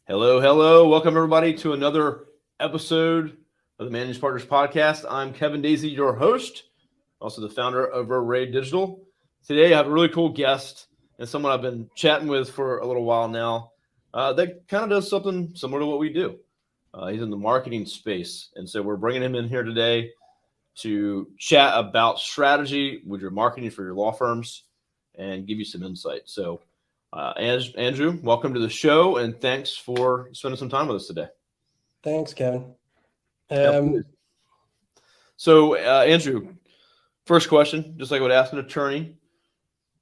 Hello, hello. Welcome, everybody, to another episode of the Managed Partners Podcast. I'm Kevin Daisey, your host, also the founder of Array Digital. Today, I have a really cool guest and someone I've been chatting with for a little while now that kind of does something similar to what we do. He's in the marketing space, and so we're bringing him in here today to chat about strategy with your marketing for your law firms and give you some insight. So, Andrew, welcome to the show, and thanks for spending some time with us today. Thanks, Kevin. So, Andrew, first question, just like I would ask an attorney,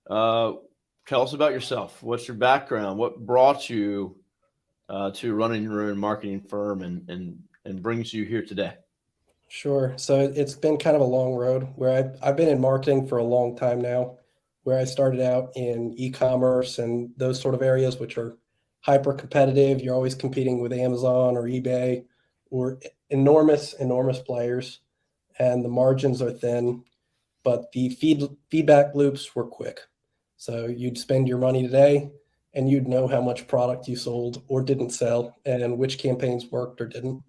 tell us about yourself. What's your background? What brought you to running your own marketing firm and brings you here today? Sure. So it's been kind of a long road where I've been in marketing for a long time now, where I started out in e-commerce and those sort of areas, which are hyper competitive. You're always competing with Amazon or eBay or enormous players, and the margins are thin, but the feedback loops were quick. So you'd spend your money today and you'd know how much product you sold or didn't sell and which campaigns worked or didn't.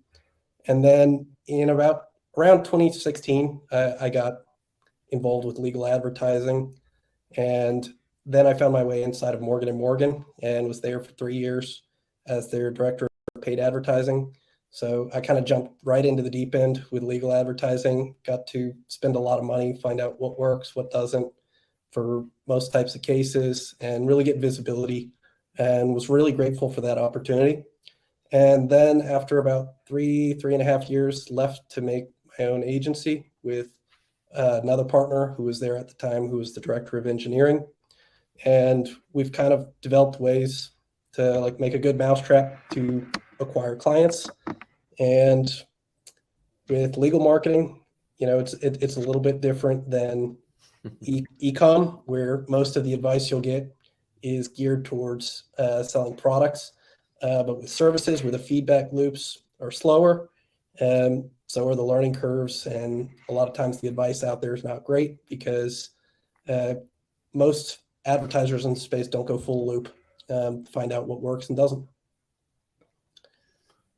And then in around 2016, I got involved with legal advertising. And then I found my way inside of Morgan & Morgan and was there for 3 years as their director of paid advertising. So I kind of jumped right into the deep end with legal advertising, got to spend a lot of money, find out what works, what doesn't for most types of cases, and really get visibility, and was really grateful for that opportunity. And then after about three and a half years, left to make my own agency with another partner who was there at the time, who was the director of engineering. And we've kind of developed ways to make a good mousetrap to acquire clients. And with legal marketing, it's a little bit different than e-com, where most of the advice you'll get is geared towards selling products. But with services, where the feedback loops are slower, so are the learning curves, and a lot of times the advice out there is not great because most advertisers in the space don't go full loop to find out what works and doesn't.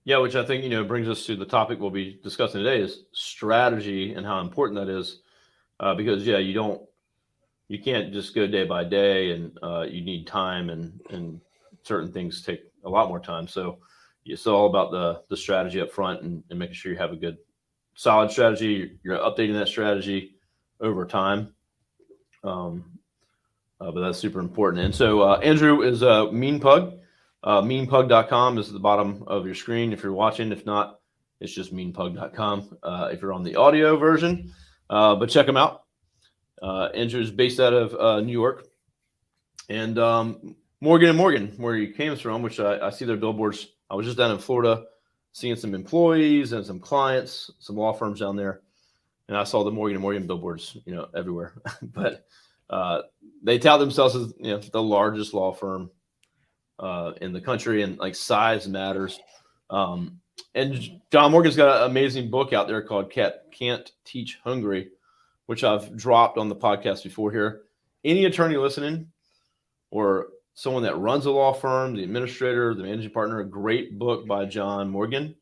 Yeah, which I think brings us to the topic we'll be discussing today is strategy and how important that is, because you can't just go day by day, and you need time, and certain things take a lot more time. So it's all about the strategy up front and making sure you have a good, solid strategy. You're updating that strategy over time. But that's super important. And so Andrew is Meanpug. Meanpug.com is at the bottom of your screen if you're watching. If not, it's just meanpug.com if you're on the audio version. But check him out. Andrew is based out of New York. And Morgan & Morgan, where he came from, which I see their billboards. I was just down in Florida seeing some employees and some clients, some law firms down there. And I saw the Morgan & Morgan billboards, everywhere. But they tout themselves as the largest law firm in the country, and size matters. And John Morgan's got an amazing book out there called Can't Teach Hungry, which I've dropped on the podcast before here. Any attorney listening or someone that runs a law firm, the administrator, the managing partner, a great book by John Morgan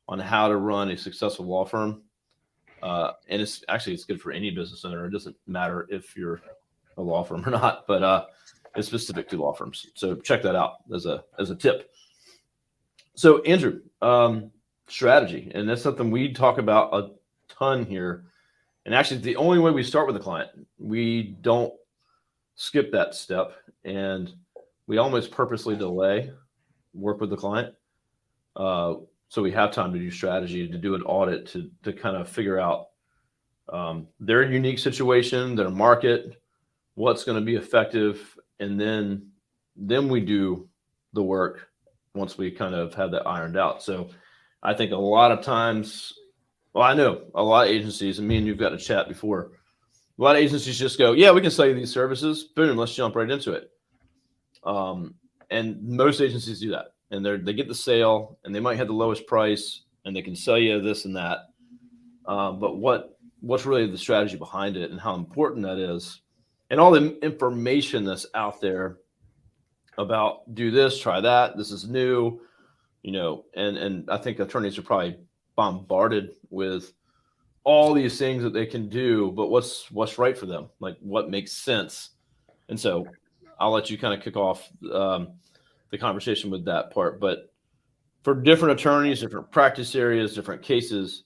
on how to run a successful law firm. And it's good for any business owner. It doesn't matter if you're a law firm or not, but it's specific to law firms. So check that out as a tip. So Andrew, strategy, and that's something we talk about a ton here. And actually, the only way we start with a client, we don't skip that step, and we almost purposely delay work with the client. So we have time to do strategy, to do an audit, to kind of figure out their unique situation, their market, what's going to be effective, and then we do the work once we kind of have that ironed out. So I think a lot of times, well, I know a lot of agencies, and me and you've got a chat before, a lot of agencies just go, yeah, we can sell you these services. Boom, let's jump right into it. And most agencies do that. And they get the sale, and they might have the lowest price, and they can sell you this and that. But what's really the strategy behind it, and how important that is, and all the information that's out there about do this, try that, this is new, and I think attorneys are probably bombarded with all these things that they can do, but what's right for them, like what makes sense. And so I'll let you kind of kick off the conversation with that part. But for different attorneys, different practice areas, different cases,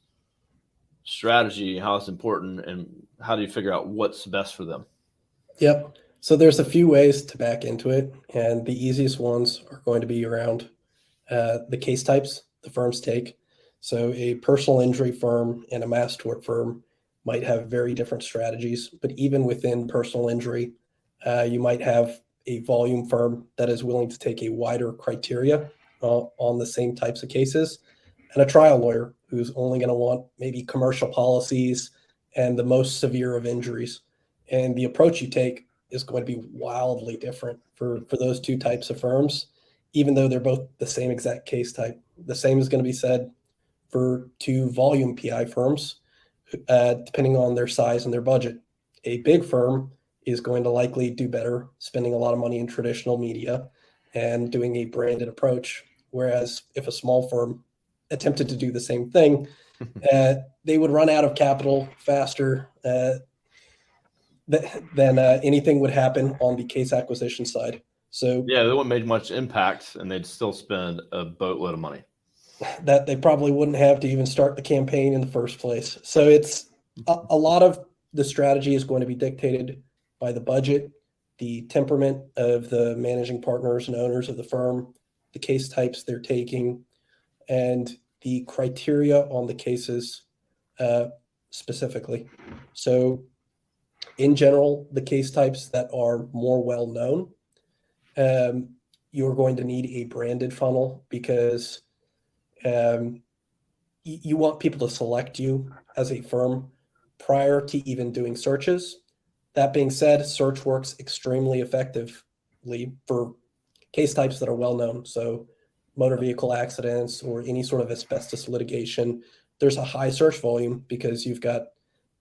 strategy, how it's important, and how do you figure out what's best for them? Yep. So there's a few ways to back into it, and the easiest ones are going to be around the case types the firms take. So a personal injury firm and a mass tort firm might have very different strategies, but even within personal injury, you might have a volume firm that is willing to take a wider criteria on the same types of cases, and a trial lawyer who's only going to want maybe commercial policies and the most severe of injuries. And the approach you take is going to be wildly different for those two types of firms, even though they're both the same exact case type. The same is going to be said for two volume PI firms, depending on their size and their budget. A big firm is going to likely do better spending a lot of money in traditional media and doing a branded approach. Whereas if a small firm attempted to do the same thing, they would run out of capital faster than anything would happen on the case acquisition side. So yeah, they wouldn't make much impact, and they'd still spend a boatload of money that they probably wouldn't have to even start the campaign in the first place. So it's a lot of the strategy is going to be dictated by the budget, the temperament of the managing partners and owners of the firm, the case types they're taking, and the criteria on the cases specifically. So in general, the case types that are more well known, you're going to need a branded funnel because you want people to select you as a firm prior to even doing searches. That being said, search works extremely effectively for case types that are well known. So motor vehicle accidents or any sort of asbestos litigation, there's a high search volume because you've got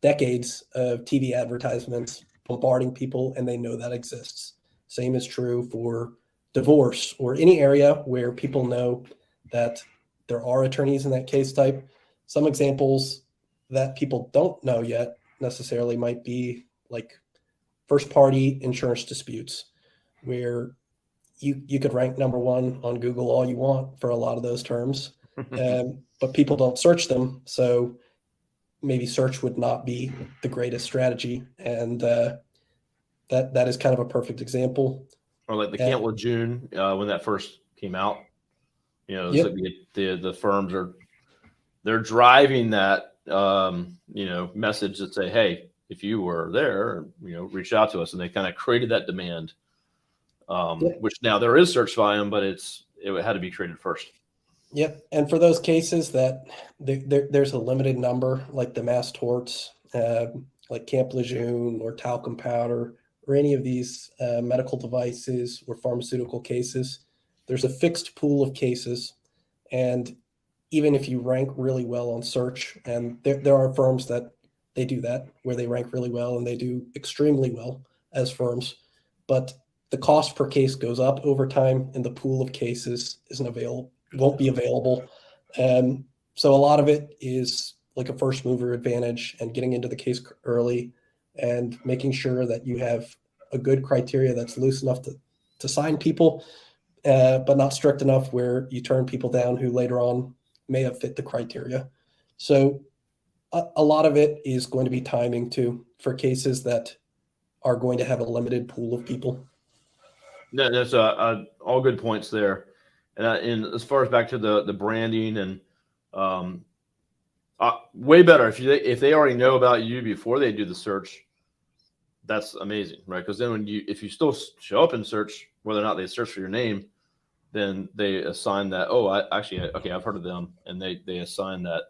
decades of TV advertisements bombarding people and they know that exists. Same is true for divorce or any area where people know that there are attorneys in that case type. Some examples that people don't know yet necessarily might be like first party insurance disputes, where you could rank number one on Google all you want for a lot of those terms, but people don't search them. So maybe search would not be the greatest strategy. And that is kind of a perfect example. Or like the Camp Lejeune when that first came out. It's Yep. like the firms they're driving that message that say, hey, if you were there, reach out to us, and they kind of created that demand, Yep. which now there is search volume, but it had to be created first. Yep. And for those cases that there's a limited number, like the mass torts, like Camp Lejeune or talcum powder, or any of these medical devices or pharmaceutical cases, there's a fixed pool of cases. And even if you rank really well on search, and there are firms that they do that, where they rank really well and they do extremely well as firms, but the cost per case goes up over time and the pool of cases won't be available. So a lot of it is like a first mover advantage and getting into the case early and making sure that you have a good criteria that's loose enough to sign people, but not strict enough where you turn people down who later on may have fit the criteria. So a lot of it is going to be timing too for cases that are going to have a limited pool of people. No, that's all good points there. And as far as back to the branding and way better if they already know about you before they do the search. That's amazing, right? Because then if you still show up in search, whether or not they search for your name, then they assign that. Oh, I've heard of them, and they assign that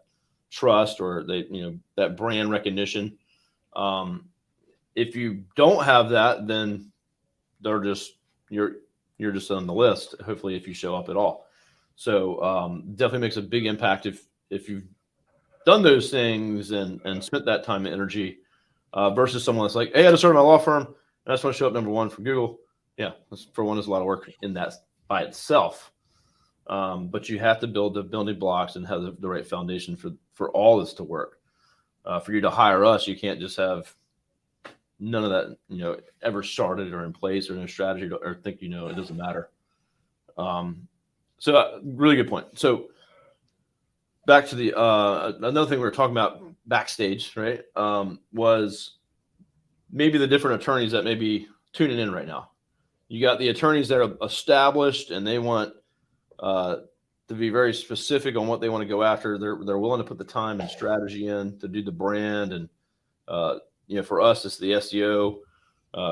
trust or that brand recognition. If you don't have that, then they're just you're just on the list. Hopefully, if you show up at all, so definitely makes a big impact if you've done those things and spent that time and energy. Versus someone that's like, hey, I just started my law firm, and I just want to show up number one for Google. Yeah, for one, there's a lot of work in that by itself. But you have to build the building blocks and have the right foundation for all this to work. For you to hire us, you can't just have none of that, ever started or in place or in a strategy or think, it doesn't matter. So really good point. So back to the another thing we were talking about backstage, right? Was maybe the different attorneys that may be tuning in right now. You got the attorneys that are established and they want to be very specific on what they want to go after. They're willing to put the time and strategy in to do the brand, and for us, it's the SEO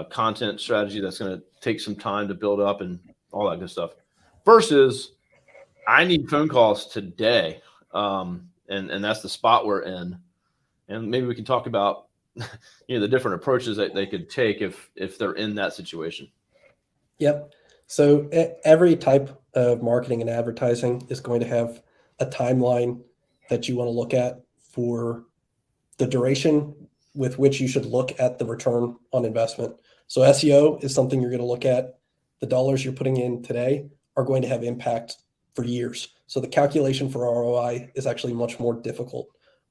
content strategy that's going to take some time to build up and all that good stuff. Versus, I need phone calls today, and that's the spot we're in. And maybe we can talk about the different approaches that they could take if they're in that situation. Yep. So every type of marketing and advertising is going to have a timeline that you want to look at for the duration with which you should look at the return on investment. So SEO is something you're going to look at. The dollars you're putting in today are going to have impact for years. So the calculation for ROI is actually much more difficult.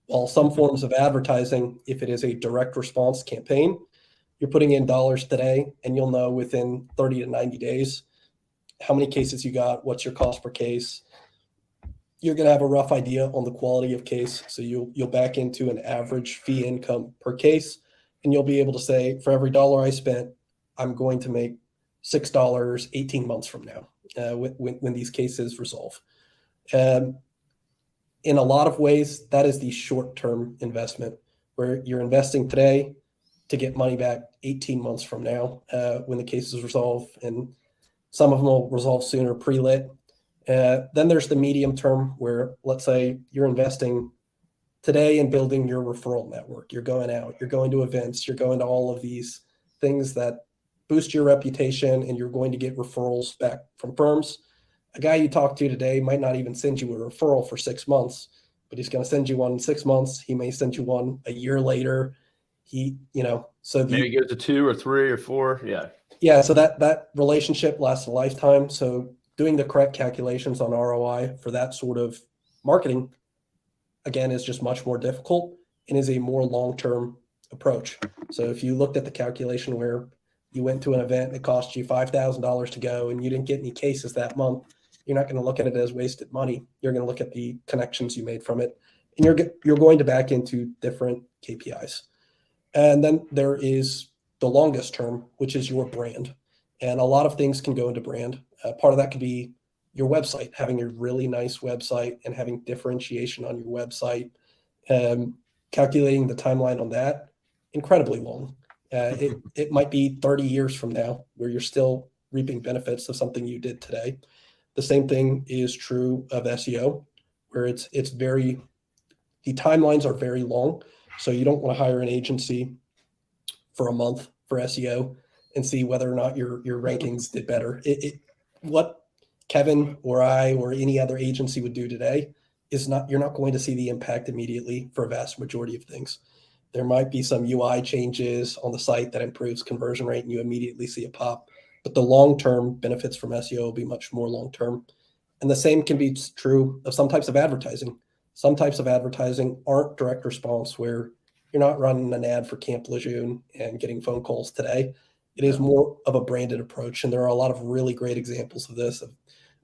While some forms of advertising, if it is a direct response campaign, you're putting in dollars today and you'll know within 30 to 90 days how many cases you got, what's your cost per case. You're going to have a rough idea on the quality of case. So you'll back into an average fee income per case, and you'll be able to say, for every dollar I spent, I'm going to make $6 18 months from now when these cases resolve. In a lot of ways, that is the short-term investment where you're investing today to get money back 18 months from now when the cases resolve, and some of them will resolve sooner pre-lit. Then there's the medium term where, let's say, you're investing today in building your referral network. You're going out, you're going to events, you're going to all of these things that boost your reputation, and you're going to get referrals back from firms. A guy you talk to today might not even send you a referral for 6 months, but he's going to send you one in 6 months. He may send you one a year later. Maybe it goes to 2 or 3 or 4. Yeah. Yeah. So that relationship lasts a lifetime. So doing the correct calculations on ROI for that sort of marketing, again, is just much more difficult and is a more long-term approach. So if you looked at the calculation where you went to an event and it cost you $5,000 to go and you didn't get any cases that month, you're not going to look at it as wasted money. You're going to look at the connections you made from it, and you're going to back into different KPIs. And then there is the longest term, which is your brand. And a lot of things can go into brand. Part of that could be your website, having a really nice website and having differentiation on your website. Calculating the timeline on that, incredibly long. It might be 30 years from now where you're still reaping benefits of something you did today. The same thing is true of SEO, where the timelines are very long. So you don't want to hire an agency for a month for SEO and see whether or not your rankings did better. What Kevin or I or any other agency would do today is you're not going to see the impact immediately for a vast majority of things. There might be some UI changes on the site that improves conversion rate and you immediately see a pop, but the long-term benefits from SEO will be much more long-term. And the same can be true of some types of advertising. Some types of advertising aren't direct response, where you're not running an ad for Camp Lejeune and getting phone calls today. It is more of a branded approach. And there are a lot of really great examples of this, of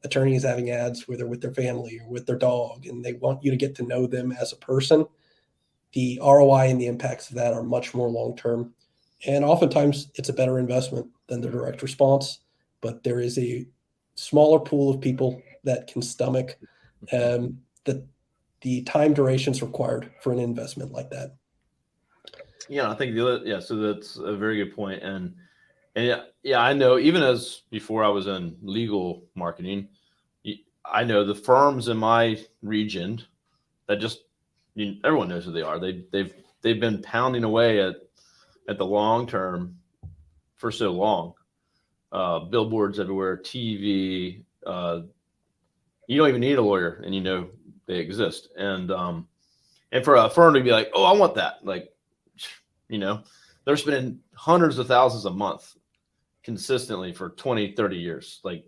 attorneys having ads where they're with their family or with their dog, and they want you to get to know them as a person. The ROI and the impacts of that are much more long-term. And oftentimes it's a better investment than the direct response, but there is a smaller pool of people that can stomach the time durations required for an investment like that. Yeah, I think so that's a very good point. And yeah, I know, even as before I was in legal marketing, I know the firms in my region that everyone knows who they are. They've been pounding away at the long term for so long. Billboards everywhere, TV. You don't even need a lawyer, and they exist. And for a firm to be like, oh, I want that, they're spending hundreds of thousands a month consistently for 20, 30 years. Like,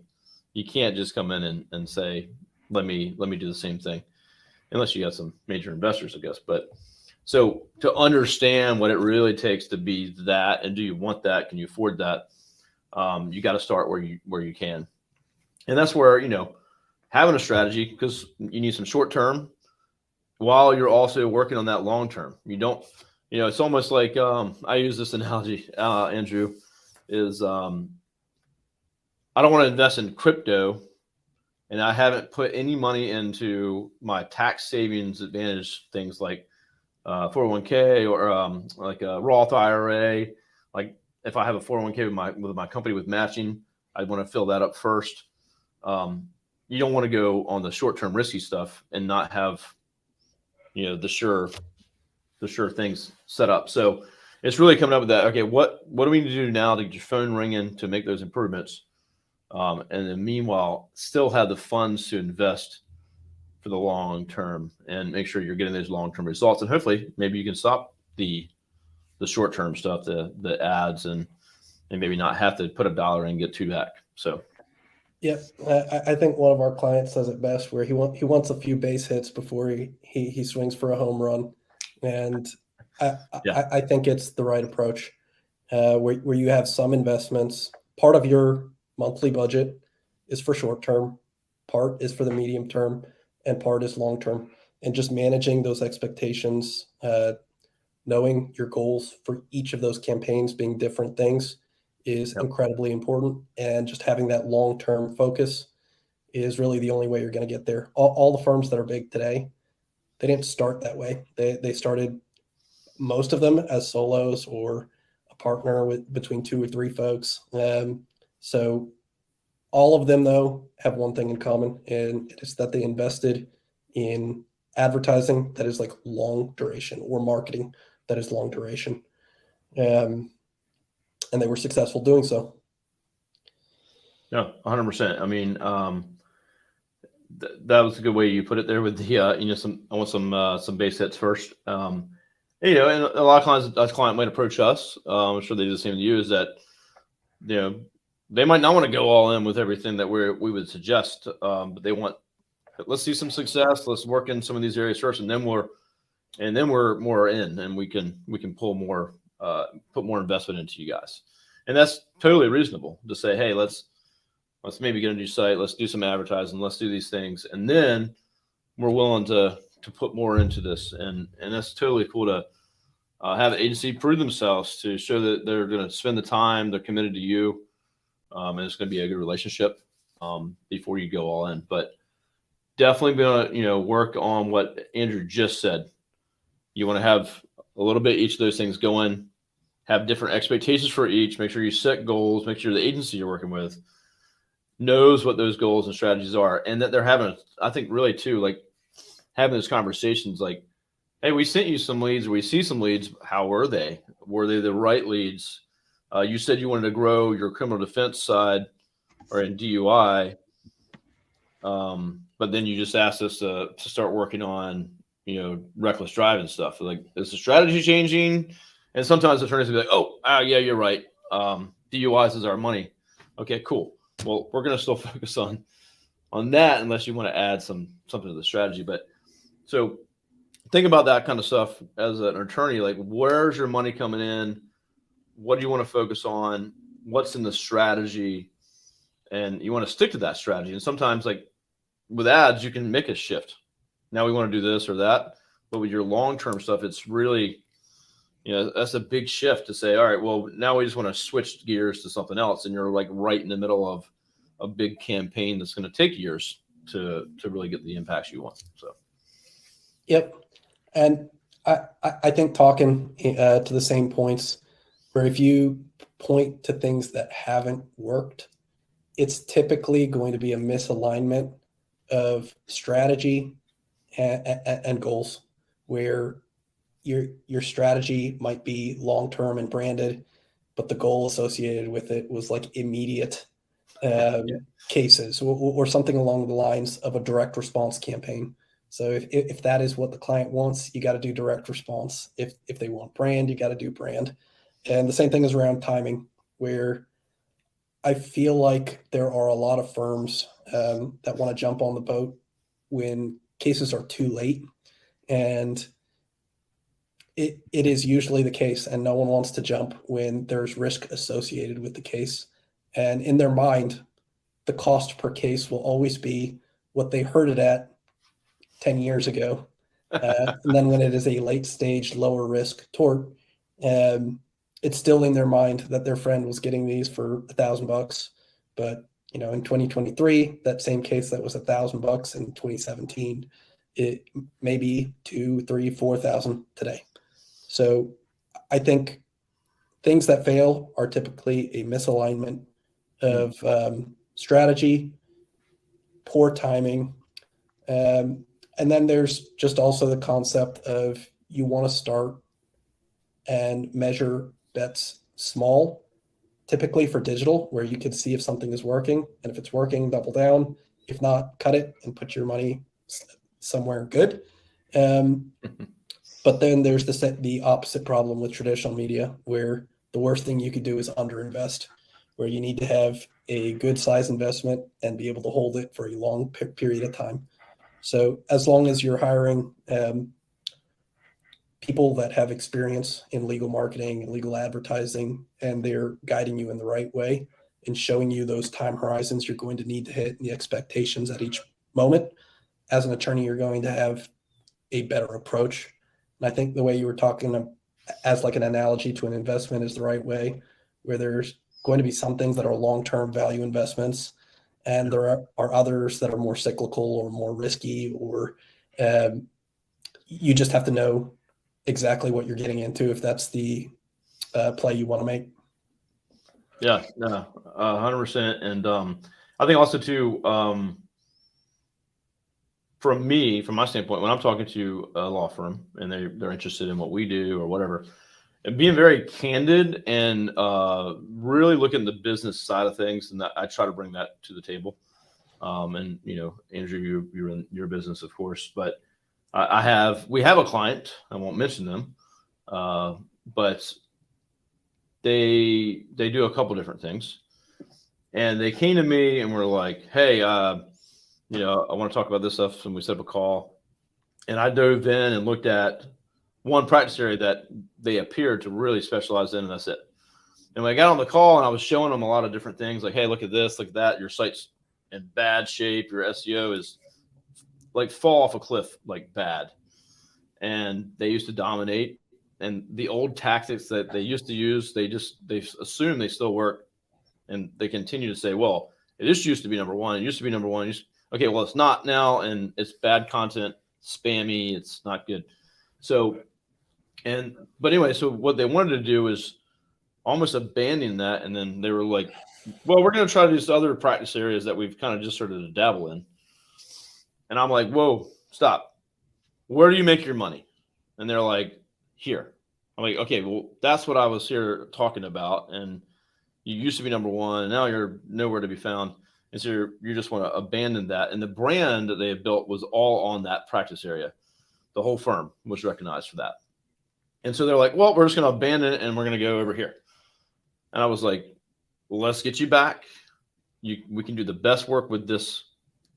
you can't just come in and say, let me do the same thing, unless you got some major investors, I guess. But so to understand what it really takes to be that, and do you want that? Can you afford that? You got to start where you can, and that's where, having a strategy, because you need some short term while you're also working on that long term. You don't, it's almost like, I use this analogy, Andrew, is I don't want to invest in crypto and I haven't put any money into my tax savings advantage things like 401k or like a Roth IRA. Like if I have a 401k with my company with matching, I want to fill that up first. You don't want to go on the short-term risky stuff and not have, the sure things set up. So it's really coming up with that. Okay, what do we need to do now to get your phone ringing to make those improvements? And then meanwhile, still have the funds to invest for the long term and make sure you're getting those long-term results. And hopefully maybe you can stop the short-term stuff, the ads, and maybe not have to put $1 in and get 2 back. So. Yeah, I think one of our clients says it best, where he wants a few base hits before he swings for a home run, and I think it's the right approach, where you have some investments. Part of your monthly budget is for short term, part is for the medium term, and part is long term. And just managing those expectations, knowing your goals for each of those campaigns being different things is incredibly important. And just having that long-term focus is really the only way you're going to get there. All the firms that are big today, they didn't start that way. They started, most of them, as solos or a partner with between 2 or 3 folks. So all of them, though, have one thing in common, and it is that they invested in advertising that is like long duration, or marketing that is long duration. And they were successful doing so. Yeah, 100%. I mean, that was a good way you put it there with the, I want some base hits first. And a lot of clients, a client might approach us. I'm sure they do the same to you, is that, they might not want to go all in with everything that we would suggest, but they want, let's see some success. Let's work in some of these areas first, and then we're more in, and we can pull more, put more investment into you guys. And that's totally reasonable to say, hey, let's maybe get a new site. Let's do some advertising. Let's do these things. And then we're willing to put more into this. And that's totally cool to have an agency prove themselves, to show that they're going to spend the time, they're committed to you. And it's going to be a good relationship before you go all in. But definitely going to, work on what Andrew just said. You want to have a little bit each of those things going, have different expectations for each, make sure you set goals, make sure the agency you're working with knows what those goals and strategies are, and that they're having, I think really too, like having those conversations like, hey, we sent you some leads, we see some leads. How were they? Were they the right leads? You said you wanted to grow your criminal defense side or in DUI, but then you just asked us to start working on, reckless driving stuff. Like, is the strategy changing? And sometimes attorneys will be like, oh, yeah, you're right. DUIs is our money. Okay, cool. Well, we're going to still focus on that unless you want to add something to the strategy. But so think about that kind of stuff as an attorney. Like, where's your money coming in? What do you want to focus on? What's in the strategy? And you want to stick to that strategy. And sometimes, like with ads, you can make a shift. Now we want to do this or that. But with your long-term stuff, it's really, that's a big shift to say, all right, well, now we just want to switch gears to something else. And you're like right in the middle of a big campaign that's going to take years to really get the impacts you want. So. Yep. And I think talking to the same points, where if you point to things that haven't worked, it's typically going to be a misalignment of strategy and goals, where your strategy might be long-term and branded, but the goal associated with it was like immediate cases, or something along the lines of a direct response campaign. So if that is what the client wants, you got to do direct response. If they want brand, you got to do brand. And the same thing is around timing, where I feel like there are a lot of firms that want to jump on the boat when cases are too late, and it is usually the case, and no one wants to jump when there's risk associated with the case. And in their mind, the cost per case will always be what they heard it at 10 years ago. And then when it is a late stage, lower risk tort, it's still in their mind that their friend was getting these for $1,000. But, in 2023, that same case that was $1,000 in 2017, it may be 2,000, 3,000, 4,000 today. So I think things that fail are typically a misalignment of strategy, poor timing. And then there's just also the concept of you want to start and measure bets small, typically for digital, where you can see if something is working. And if it's working, double down. If not, cut it and put your money somewhere good. But then there's the opposite problem with traditional media, where the worst thing you could do is underinvest, where you need to have a good size investment and be able to hold it for a long period of time. So as long as you're hiring people that have experience in legal marketing and legal advertising, and they're guiding you in the right way and showing you those time horizons you're going to need to hit and the expectations at each moment, as an attorney, you're going to have a better approach. And I think the way you were talking as like an analogy to an investment is the right way, where there's going to be some things that are long-term value investments, and there are others that are more cyclical or more risky, or you just have to know exactly what you're getting into if that's the play you want to make. Yeah, no, 100%. And I think also too, from my standpoint, when I'm talking to a law firm and they're interested in what we do or whatever, and being very candid and really looking at the business side of things, and I try to bring that to the table. And Andrew, you're in your business, of course, but we have a client. I won't mention them, but they do a couple different things, and they came to me and were like, "Hey, I want to talk about this stuff." And we set up a call, and I dove in and looked at one practice area that they appeared to really specialize in, and that's it. And when I got on the call and I was showing them a lot of different things, like, "Hey, look at this, look at that. Your site's in bad shape. Your SEO is like fall off a cliff, like bad." And they used to dominate, and the old tactics that they used to use, they assume they still work, and they continue to say, "Well, it just used to be number one. It used to be number one." Okay, well, it's not now, and it's bad content, spammy. It's not good. But anyway, so what they wanted to do is almost abandon that, and then they were like, "Well, we're going to try these other practice areas that we've kind of just started to dabble in." And I'm like, "Whoa, stop. Where do you make your money?" And they're like, "Here." I'm like, "Okay, well, that's what I was here talking about. And you used to be number one, and now you're nowhere to be found. And so you just want to abandon that." And the brand that they had built was all on that practice area. The whole firm was recognized for that. And so they're like, "Well, we're just going to abandon it, and we're going to go over here." And I was like, "Well, let's get you back. We can do the best work with this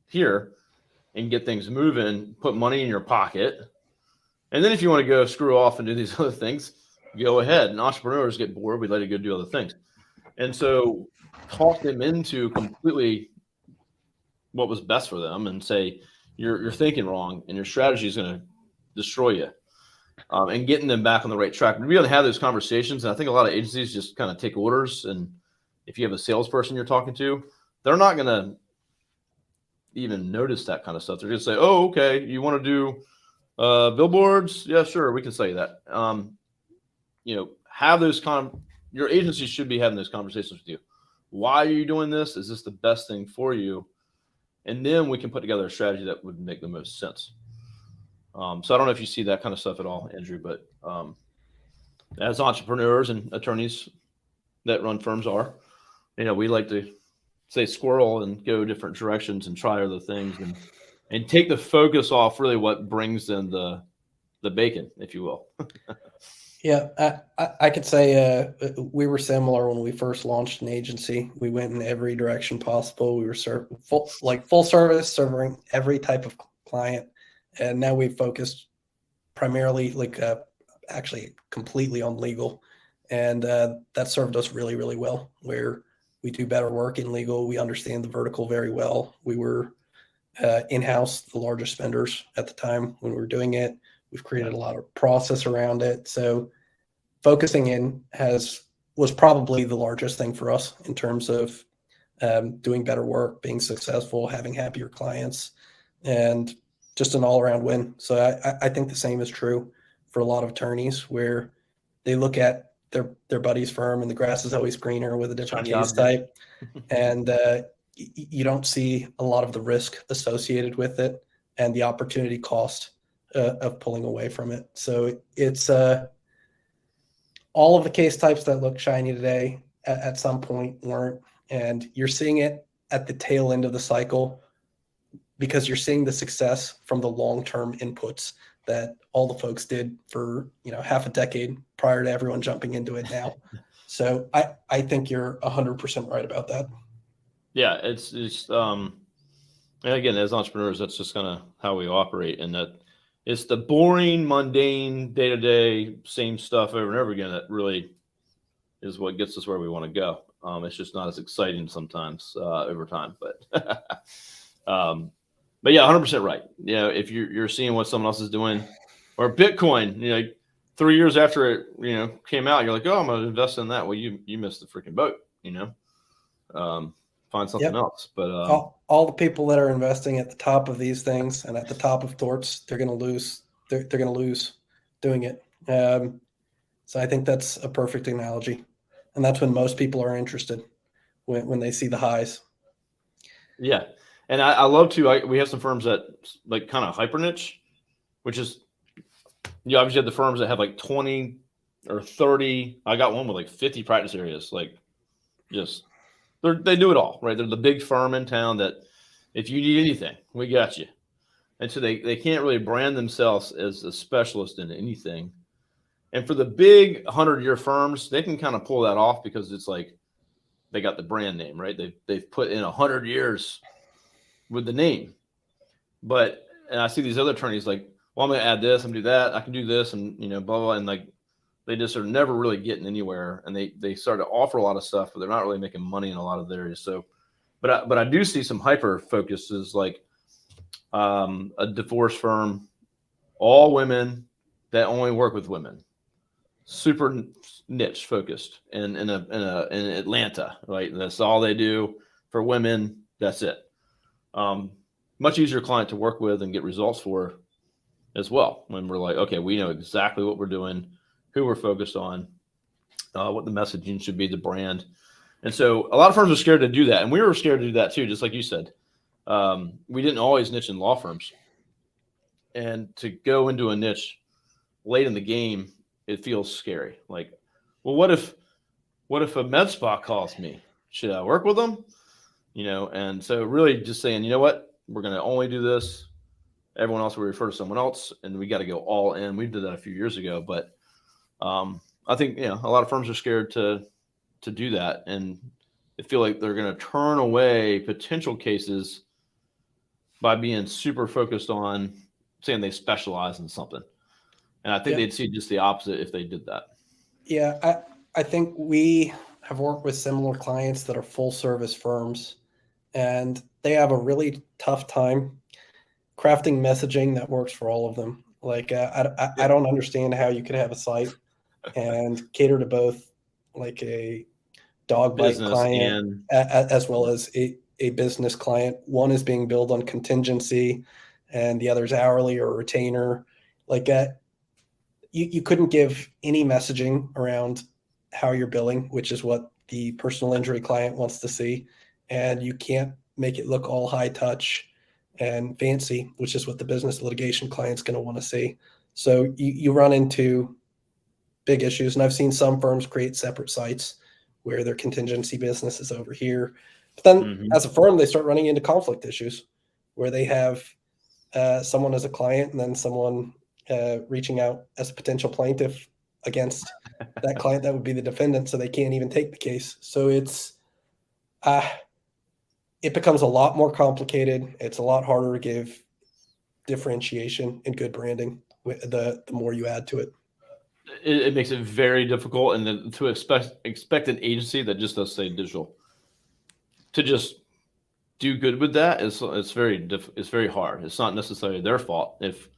here and get things moving, put money in your pocket. And then if you want to go screw off and do these other things, go ahead." And entrepreneurs get bored. We let it go do other things. And so talk them into completely what was best for them and say, you're thinking wrong, and your strategy is going to destroy you. And getting them back on the right track. We really have those conversations. And I think a lot of agencies just kind of take orders. And if you have a salesperson you're talking to, they're not going to even notice that kind of stuff. They're going to say, "Oh, okay, you want to do billboards? Yeah, sure, we can say that." Have those your agency should be having those conversations with you. Why are you doing this? Is this the best thing for you? And then we can put together a strategy that would make the most sense. So I don't know if you see that kind of stuff at all, Andrew, but as entrepreneurs and attorneys that run firms we like to say squirrel and go different directions and try other things and take the focus off really what brings in the bacon, if you will. Yeah, I could say we were similar when we first launched an agency. We went in every direction possible. We were full service, serving every type of client. And now we've focused primarily, actually completely on legal. And that served us really, really well, where we do better work in legal. We understand the vertical very well. We were in-house the largest spenders at the time when we were doing it. We've created a lot of process around it. So focusing in was probably the largest thing for us in terms of doing better work, being successful, having happier clients, and just an all-around win. So I think the same is true for a lot of attorneys, where they look at their buddy's firm and the grass is always greener with a different case type. And you don't see a lot of the risk associated with it and the opportunity cost of pulling away from it. So it's all of the case types that look shiny today at some point weren't, and you're seeing it at the tail end of the cycle because you're seeing the success from the long-term inputs that all the folks did for half a decade prior to everyone jumping into it now. So I think you're 100% right about that. Yeah, it's and again, as entrepreneurs, that's just kind of how we operate, and that it's the boring, mundane, day-to-day, same stuff over and over again that really is what gets us where we want to go. It's just not as exciting sometimes over time, but yeah, 100% right. If you're seeing what someone else is doing, or Bitcoin, 3 years after it came out, you're like, oh, I'm going to invest in that. Well, you missed the freaking boat. Find something else. But all the people that are investing at the top of these things and at the top of torts, they're going to lose. They're going to lose doing it. So I think that's a perfect analogy, and that's when most people are interested when they see the highs. Yeah, and I love to. We have some firms that like kind of hyper niche, which is you obviously have the firms that have like 20 or 30. I got one with like 50 practice areas, like just. They do it all, right? They're the big firm in town that if you need anything, we got you. And so they can't really brand themselves as a specialist in anything. And for the big 100-year firms, they can kind of pull that off because it's like they got the brand name, right? They've put in 100 years with the name. And I see these other attorneys like, well, I'm going to add this, I'm going to do that, I can do this, and blah, blah, and like they just are never really getting anywhere, and they start to offer a lot of stuff, but they're not really making money in a lot of the areas. So, but I do see some hyper focuses like a divorce firm, all women that only work with women, super niche focused in Atlanta, right? And that's all they do for women. That's it. Much easier client to work with and get results for as well. When we're like, okay, we know exactly what we're doing, who we're focused on, what the messaging should be, the brand. And so a lot of firms are scared to do that. And we were scared to do that too, just like you said. We didn't always niche in law firms. And to go into a niche late in the game, it feels scary. Like, well, what if a med spa calls me? Should I work with them? And so really just saying, you know what, we're going to only do this. Everyone else will refer to someone else, and we got to go all in. We did that a few years ago, but I think a lot of firms are scared to do that, and they feel like they're going to turn away potential cases by being super focused on saying they specialize in something. And I think they'd see just the opposite if they did that. Yeah, I think we have worked with similar clients that are full service firms, and they have a really tough time crafting messaging that works for all of them. Like I don't understand how you could have a site and cater to both like a dog bite client as well as a business client. One is being billed on contingency and the other is hourly or retainer. Like you couldn't give any messaging around how you're billing, which is what the personal injury client wants to see. And you can't make it look all high touch and fancy, which is what the business litigation client's going to want to see. So you run into big issues. And I've seen some firms create separate sites where their contingency business is over here. But then as a firm, they start running into conflict issues where they have someone as a client and then someone reaching out as a potential plaintiff against that client that would be the defendant. So they can't even take the case. So it becomes a lot more complicated. It's a lot harder to give differentiation and good branding. The more you add to it, it makes it very difficult, and then to expect an agency that just does say digital to just do good with that it's very hard. It's not necessarily their fault if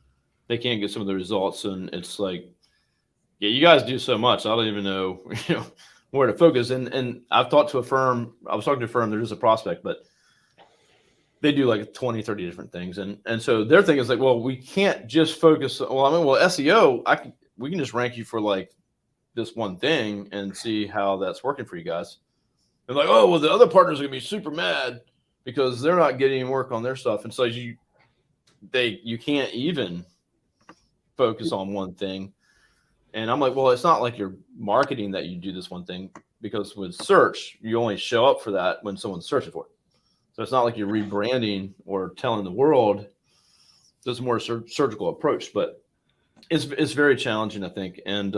they can't get some of the results, and it's like, yeah, you guys do so much. I don't even know, where to focus. And I've talked to a firm. I was talking to a firm. They're just a prospect, but they do like 20, 30 different things. And so their thing is like, well, we can't just focus. SEO, we can just rank you for like this one thing and see how that's working for you guys. And like, oh, well, the other partners are gonna be super mad because they're not getting work on their stuff. And so you can't even focus on one thing. And I'm like, well, it's not like you're marketing that you do this one thing, because with search, you only show up for that when someone's searching for it. So it's not like you're rebranding or telling the world. There's a more surgical approach, but it's very challenging, I think. And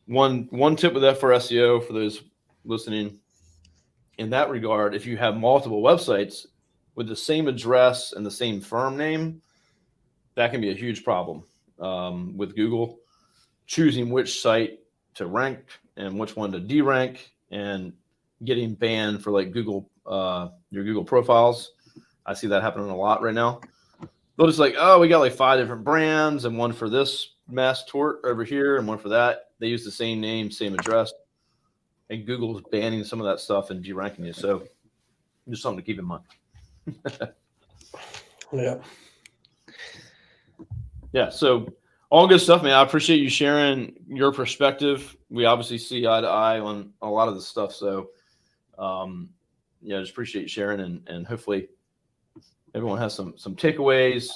one tip with that for SEO, for those listening in that regard, if you have multiple websites with the same address and the same firm name, that can be a huge problem with Google choosing which site to rank and which one to derank, and getting banned for like Google, your Google profiles. I see that happening a lot right now. They'll just like, oh, we got like 5 different brands, and one for this mass tort over here and one for that. They use the same name, same address, and Google's banning some of that stuff and deranking you. So just something to keep in mind. Yeah. Yeah. So all good stuff, man. I appreciate you sharing your perspective. We obviously see eye to eye on a lot of this stuff. So, just appreciate you sharing, and hopefully everyone has some takeaways.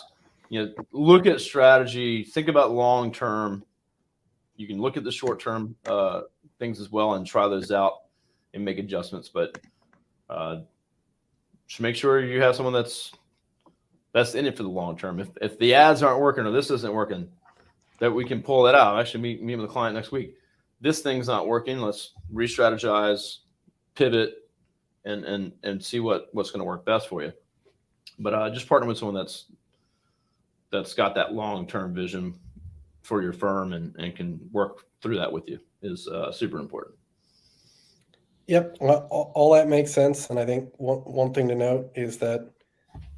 Look at strategy, think about long term. You can look at the short term things as well and try those out and make adjustments. But just make sure you have someone that's in it for the long term. If the ads aren't working or this isn't working, that we can pull that out. Actually, meet with the client next week. This thing's not working. Let's re-strategize, pivot, and see what's going to work best for you. But just partner with someone that's got that long-term vision for your firm and can work through that with you is super important. Yep. Well, all that makes sense. And I think one thing to note is that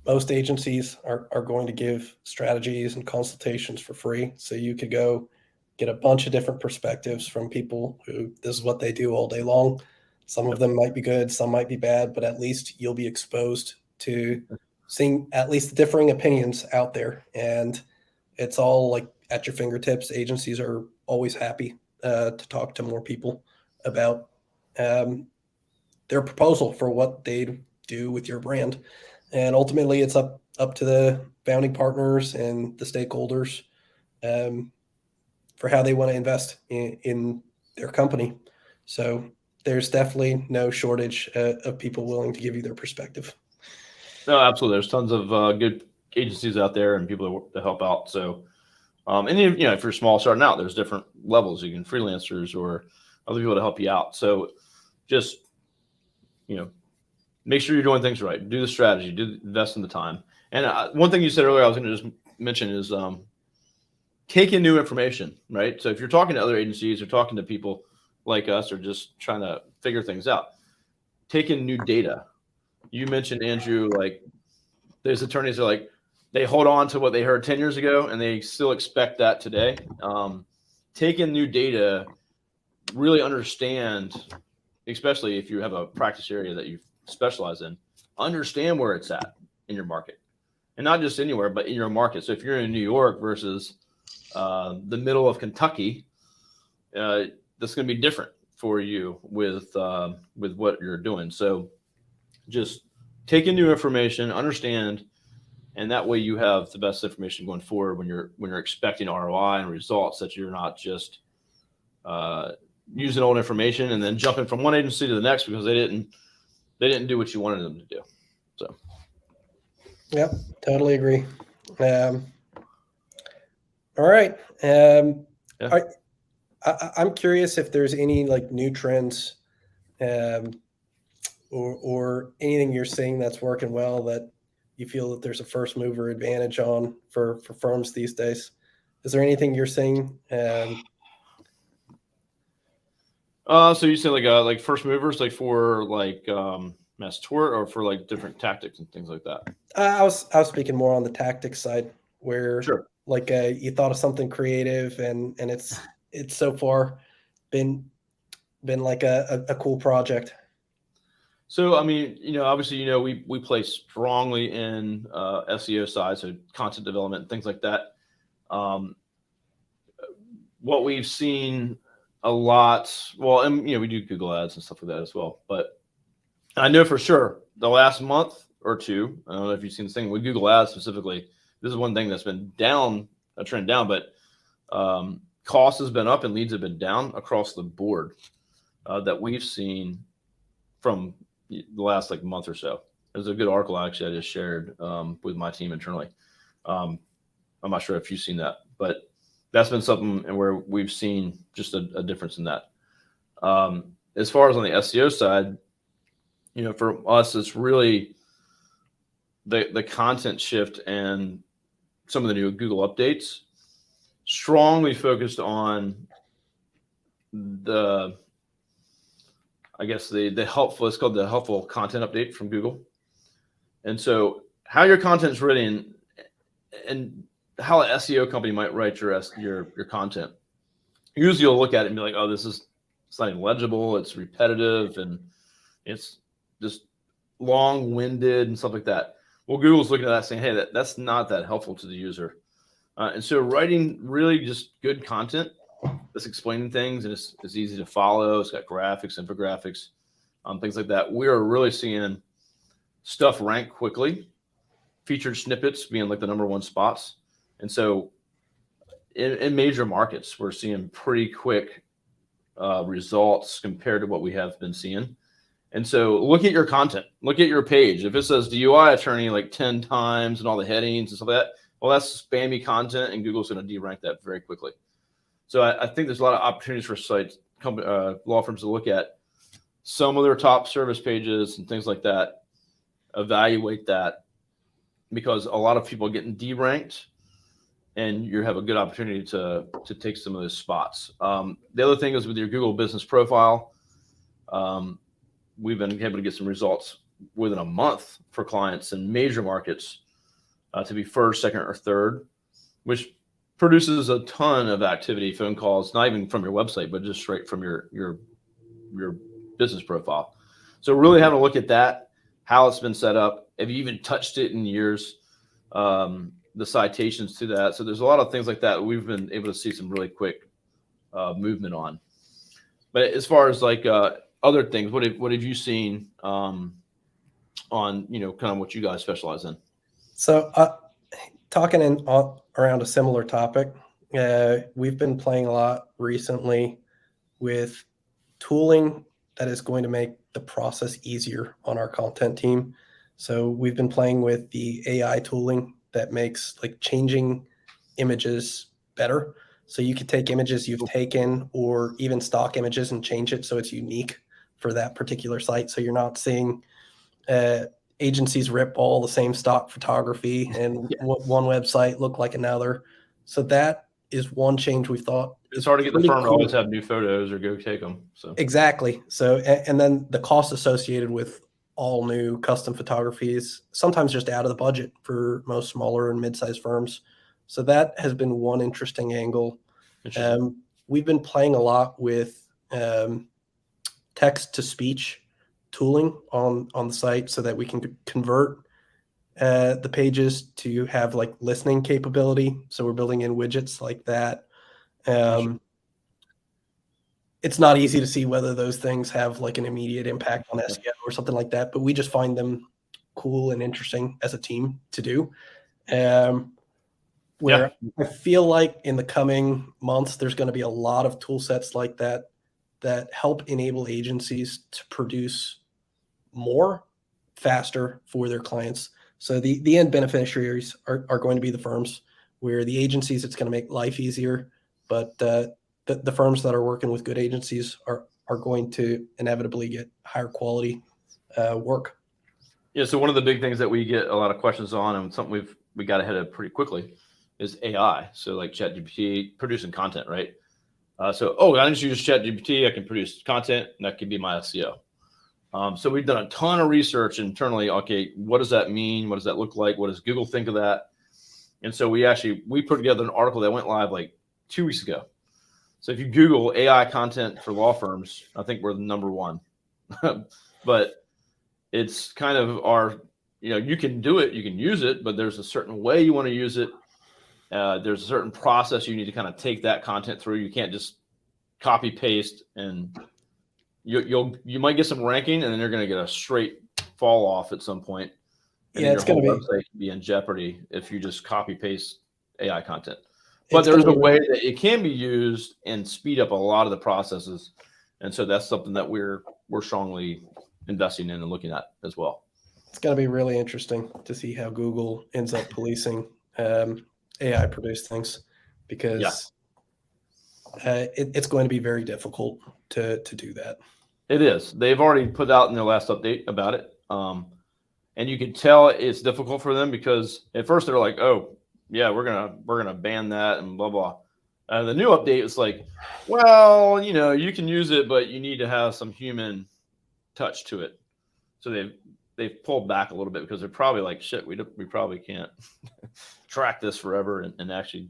most agencies are going to give strategies and consultations for free. So you could go get a bunch of different perspectives from people who this is what they do all day long. Some of them might be good, some might be bad, but at least you'll be exposed to seeing at least the differing opinions out there. And it's all like at your fingertips. Agencies are always happy to talk to more people about their proposal for what they'd do with your brand. And ultimately, it's up to the founding partners and the stakeholders for how they want to invest in their company. So there's definitely no shortage of people willing to give you their perspective. No, absolutely. There's tons of good agencies out there and people that help out. So, and if you're small starting out, there's different levels. You can freelancers or other people to help you out. So just, make sure you're doing things right. Do the strategy, invest in the time. And one thing you said earlier, I was going to just mention is take in new information, right? So if you're talking to other agencies or talking to people like us or just trying to figure things out, take in new data. You mentioned, Andrew, like there's attorneys that are like, they hold on to what they heard 10 years ago and they still expect that today. Take in new data, really understand, especially if you have a practice area that you specialize in, understand where it's at in your market, and not just anywhere, but in your market. So if you're in New York versus the middle of Kentucky, that's going to be different for you with what you're doing. So just take in new information, understand, and that way you have the best information going forward when you're expecting ROI and results, that you're not just using old information and then jumping from one agency to the next because they didn't do what you wanted them to do. So, yep, totally agree. All right. I'm curious if there's any like new trends or anything you're seeing that's working well that you feel that there's a first mover advantage on for firms these days? Is there anything you're seeing? So you say like first movers, like for mass tort, or for like different tactics and things like that? I was speaking more on the tactics side, where Sure. like you thought of something creative and it's so far been like a cool project. So I mean, obviously, we play strongly in SEO side, so content development and things like that. What we've seen a lot, well, and we do Google ads and stuff like that as well. But I know for sure the last month or two, I don't know if you've seen this thing with Google ads specifically. This is one thing that's been down, a trend down, but cost has been up and leads have been down across the board that we've seen from the last month or so. There's a good article actually I just shared with my team internally. I'm not sure if you've seen that, but that's been something where we've seen just a difference in that. As far as on the SEO side, for us, it's really the content shift and some of the new Google updates, strongly focused on the helpful, it's called the helpful content update from Google. And so how your content is written and how an SEO company might write your content. Usually you'll look at it and be like, oh, it's not even legible. It's repetitive and it's just long-winded and stuff like that. Well, Google's looking at that saying, hey, that's not that helpful to the user. And so writing really just good content that's explaining things and it's easy to follow. It's got graphics, infographics, things like that. We are really seeing stuff rank quickly, featured snippets being like the #1 spots. And so in major markets, we're seeing pretty quick results compared to what we have been seeing. And so look at your content, look at your page. If it says DUI attorney like 10 times and all the headings and stuff like that, well, that's spammy content and Google's going to de-rank that very quickly. So I think there's a lot of opportunities for sites, law firms to look at some of their top service pages and things like that, evaluate that, because a lot of people are getting de-ranked and you have a good opportunity to take some of those spots. The other thing is with your Google business profile, we've been able to get some results within a month for clients in major markets to be first, second, or third, which produces a ton of activity, phone calls, not even from your website, but just straight from your business profile. So really having a look at that, how it's been set up. Have you even touched it in years? The citations to that. So there's a lot of things like that we've been able to see some really quick movement on. But as far as other things, what have you seen on kind of what you guys specialize in? So talking around a similar topic, we've been playing a lot recently with tooling that is going to make the process easier on our content team. So we've been playing with the AI tooling that makes changing images better. So you could take images you've taken or even stock images and change it so it's unique for that particular site. So you're not seeing agencies rip all the same stock photography and one website look like another. So that is one change we thought. It's hard to get the firm to always have new photos or go take them. So exactly. So and then the cost associated with all new custom photographies sometimes just out of the budget for most smaller and mid-sized firms. So that has been one interesting angle. We've been playing a lot with text-to-speech tooling on the site so that we can convert the pages to have listening capability. So we're building in widgets like that. It's not easy to see whether those things have an immediate impact on SEO or something like that, but we just find them cool and interesting as a team to do. Where I feel like in the coming months, there's going to be a lot of tool sets like that help enable agencies to produce more faster for their clients. So the end beneficiaries are going to be the firms, where the agencies, it's going to make life easier, but the firms that are working with good agencies are going to inevitably get higher quality work. Yeah. So one of the big things that we get a lot of questions on, and something we got ahead of pretty quickly, is AI. So like ChatGPT producing content, right? I just use ChatGPT. I can produce content, and that could be my SEO. So we've done a ton of research internally. Okay, what does that mean? What does that look like? What does Google think of that? And so we put together an article that went live like 2 weeks ago. So if you Google AI content for law firms, I think we're the number one. But it's kind of you can do it, you can use it, but there's a certain way you want to use it. There's a certain process you need to kind of take that content through. You can't just copy paste, and you might get some ranking, and then you're going to get a straight fall off at some point. And Yeah, then your whole website can be in jeopardy if you just copy paste AI content. But there's a way that it can be used and speed up a lot of the processes, and so that's something that we're strongly investing in and looking at as well. It's going to be really interesting to see how Google ends up policing AI produced things, because it's going to be very difficult to do that. It is. They've already put out in their last update about it. And you can tell it's difficult for them, because at first they're like, oh yeah, we're gonna ban that and blah blah. The new update is like, well, you can use it, but you need to have some human touch to it. So they've pulled back a little bit, because they're probably like, shit, we probably can't track this forever and actually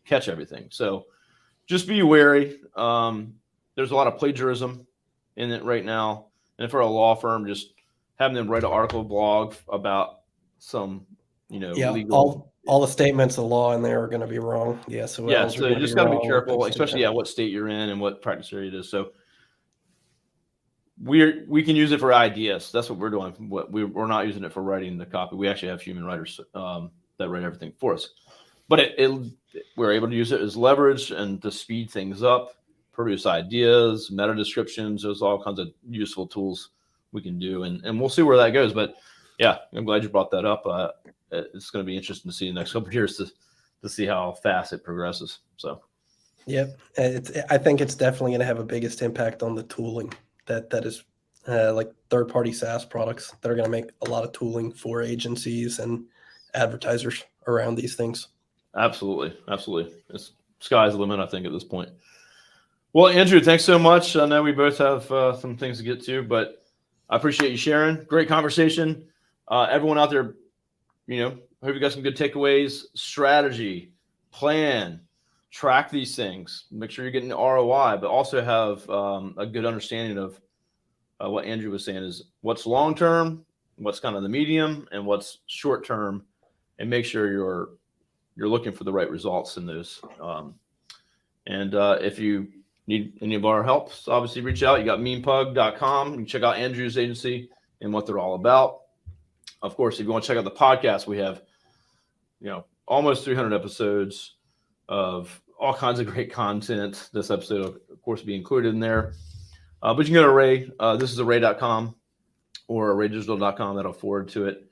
catch everything. So just be wary. There's a lot of plagiarism in it right now, and for a law firm, just having them write an article, blog about some, legal. All the statements of law in there are going to be wrong. So you just got to be careful, especially what state you're in and what practice area it is. So we can use it for ideas. That's what we're doing. We're not using it for writing the copy. We actually have human writers that write everything for us. But we're able to use it as leverage and to speed things up, produce ideas, meta descriptions. There's all kinds of useful tools we can do, and we'll see where that goes. But yeah, I'm glad you brought that up. It's going to be interesting to see in the next couple of years to see how fast it progresses. So, yep, I think it's definitely going to have a biggest impact on the tooling that is like third-party SaaS products that are going to make a lot of tooling for agencies and advertisers around these things. Absolutely. It's sky's the limit, I think, at this point. Well, Andrew, thanks so much. I know we both have some things to get to, but I appreciate you sharing. Great conversation. Everyone out there, hope you got some good takeaways. Strategy, plan, track these things. Make sure you're getting the ROI, but also have a good understanding of what Andrew was saying is what's long-term, what's kind of the medium, and what's short-term, and make sure you're looking for the right results in those. If you need any of our help, obviously reach out. You got Meanpug.com. You can check out Andrew's agency and what they're all about. Of course, if you want to check out the podcast, we have, almost 300 episodes of all kinds of great content. This episode will, of course, be included in there. But you can go to Array. This is array.com or arraydigital.com. That'll forward to it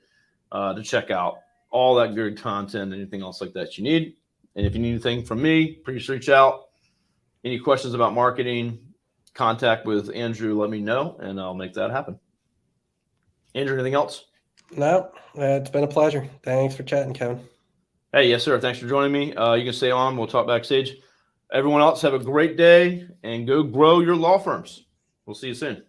to check out all that good content, anything else like that you need. And if you need anything from me, please reach out. Any questions about marketing, contact with Andrew, let me know, and I'll make that happen. Andrew, anything else? No, it's been a pleasure. Thanks for chatting, Kevin. Hey, yes, sir. Thanks for joining me. You can stay on. We'll talk backstage. Everyone else, have a great day and go grow your law firms. We'll see you soon.